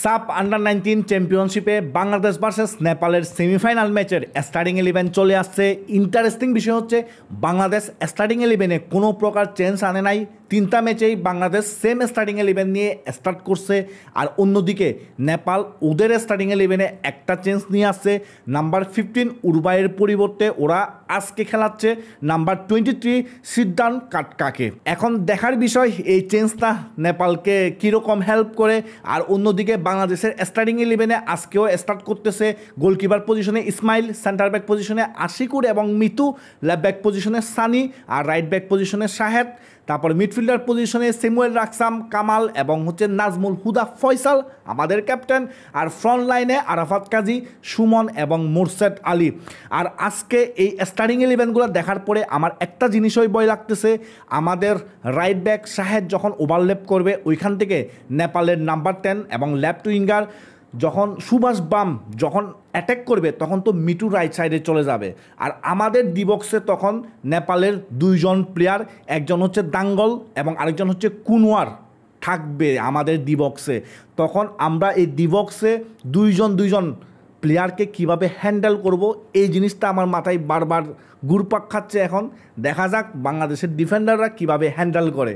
Sub under 19 চ্যাম্পিয়নশিপে Bangladesh versus নেপালের semifinal ম্যাচের স্টার্টিং 11 চলে আসছে। ইন্টারেস্টিং বিষয় হচ্ছে বাংলাদেশ স্টার্টিং 11-এ কোনো প্রকার চেঞ্জ আনে নাই। তিনটা ম্যাচেই বাংলাদেশ সেম স্টার্টিং 11 নিয়ে স্টার্ট করছে, আর অন্যদিকে নেপাল ওদের স্টার্টিং 11-এ একটা চেঞ্জ নিয়ে আসছে। নাম্বার 15 উরুবাইয়ের পরিবর্তে ওরা আজকে খেলাচ্ছে নাম্বার 23 সিদ্ধান কাটকাকে। এখন দেখার বিষয় এই চেঞ্জটা নেপালকে কীরকম হেল্প করে। আর অন্যদিকে বাংলাদেশের স্টার্টিং 11-এ আজকেও স্টার্ট করতেছে গোলকিপার পজিশনে ইসমাইল, সেন্টার ব্যাক পজিশনে আশিকুর এবং মিতু, লেফট ব্যাক পজিশনে সানি, আর রাইট ব্যাক পজিশনে শাহেদ। তারপর মিডফিল্ডার পজিশনে স্যামুয়েল রাকসাম, কামাল এবং নাজমুল হুদা ফয়সাল আমাদের ক্যাপ্টেন। আর ফ্রন্ট লাইনে আরাফাত কাজী, সুমন এবং মোরশেদ আলী। আর আজকে এই স্টার্টিং 11গুলো দেখার পরে আমার একটা জিনিসই ভয় লাগতেছে, আমাদের রাইট ব্যাক শাহেদ যখন ওভারল্যাপ করবে ওইখান থেকে নেপালের নাম্বার 10 এবং লেফট উইঙ্গার যখন সুভাষ বাম যখন অ্যাটাক করবে তখন তো মিটু রাইট সাইডে চলে যাবে। আর আমাদের ডিবক্সে তখন নেপালের দুইজন প্লেয়ার, একজন দাঙ্গল এবং আরেকজন কুনওয়ার থাকবে আমাদের ডিবক্সে। তখন আমরা এই ডিবক্সে দুইজন প্লেয়ারকে কিভাবে হ্যান্ডেল করব, এই জিনিসটা আমার মাথায় বারবার ঘুরপাক খাচ্ছে। এখন দেখা যাক বাংলাদেশের ডিফেন্ডাররা কিভাবে হ্যান্ডেল করে।